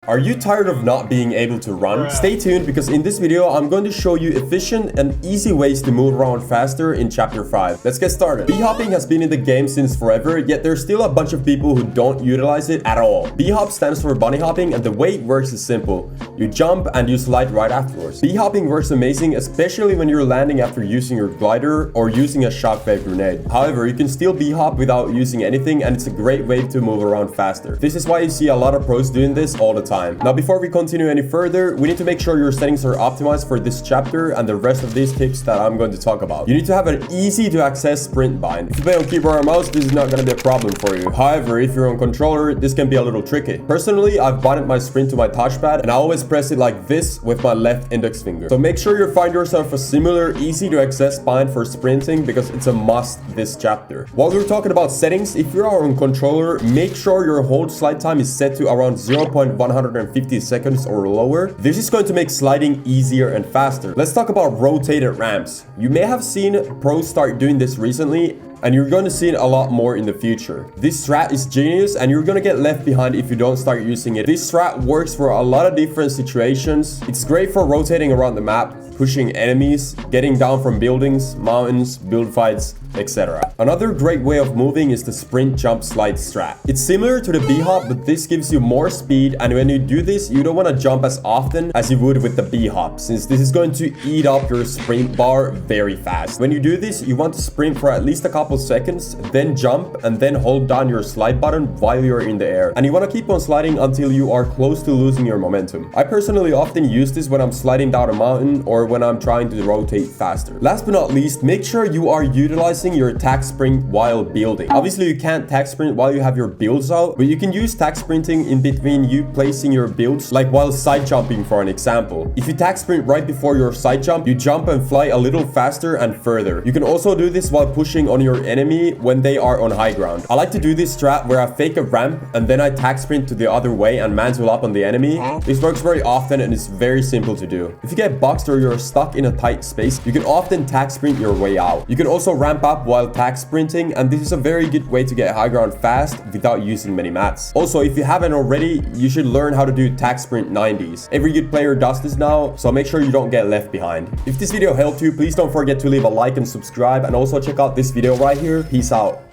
Are you tired of not being able to run? Stay tuned because in this video, I'm going to show you efficient and easy ways to move around faster in Chapter 5. Let's get started. B-hopping has been in the game since forever, yet there's still a bunch of people who don't utilize it at all. B-hop stands for bunny hopping, and the way it works is simple. You jump and you slide right afterwards. B-hopping works amazing, especially when you're landing after using your glider or using a shockwave grenade. However, you can still B-hop without using anything, and it's a great way to move around faster. This is why you see a lot of pros doing this all the time. Now, before we continue any further, we need to make sure your settings are optimized for this chapter and the rest of these tips that I'm going to talk about. You need to have an easy to access sprint bind. If you play on keyboard or mouse, this is not going to be a problem for you. However, if you're on controller, this can be a little tricky. Personally, I've bonded my sprint to my touchpad and I always press it like this with my left index finger. So make sure you find yourself a similar easy to access bind for sprinting because it's a must this chapter. While we're talking about settings, if you are on controller, make sure your hold slide time is set to around 0.150 seconds or lower. This is going to make sliding easier and faster. Let's talk about rotated ramps. You may have seen pros start doing this recently, and you're going to see it a lot more in the future. This strat is genius and you're going to get left behind if you don't start using it. This strat works for a lot of different situations. It's great for rotating around the map, pushing enemies, getting down from buildings, mountains, build fights, etc. Another great way of moving is the sprint jump slide strat. It's similar to the B-hop, but this gives you more speed, and when you do this, you don't want to jump as often as you would with the B-hop, since this is going to eat up your sprint bar very fast. When you do this, you want to sprint for at least a couple seconds, then jump, and then hold down your slide button while you're in the air. And you want to keep on sliding until you are close to losing your momentum. I personally often use this when I'm sliding down a mountain or when I'm trying to rotate faster. Last but not least, make sure you are utilizing your tag sprint while building. Obviously, you can't tag sprint while you have your builds out, but you can use tag sprinting in between you placing your builds, like while side jumping for an example. If you tag sprint right before your side jump, you jump and fly a little faster and further. You can also do this while pushing on your enemy when they are on high ground. I like to do this strat where I fake a ramp and then I tag sprint to the other way and mantle up on the enemy. This works very often and it's very simple to do. If you get boxed or you're stuck in a tight space, you can often tag sprint your way out. You can also ramp up while tag sprinting, and this is a very good way to get high ground fast without using many mats. Also, if you haven't already, you should learn how to do tag sprint 90s. Every good player does this now, so make sure you don't get left behind. If this video helped you, please don't forget to leave a like and subscribe, and also check out this video right here. Peace out.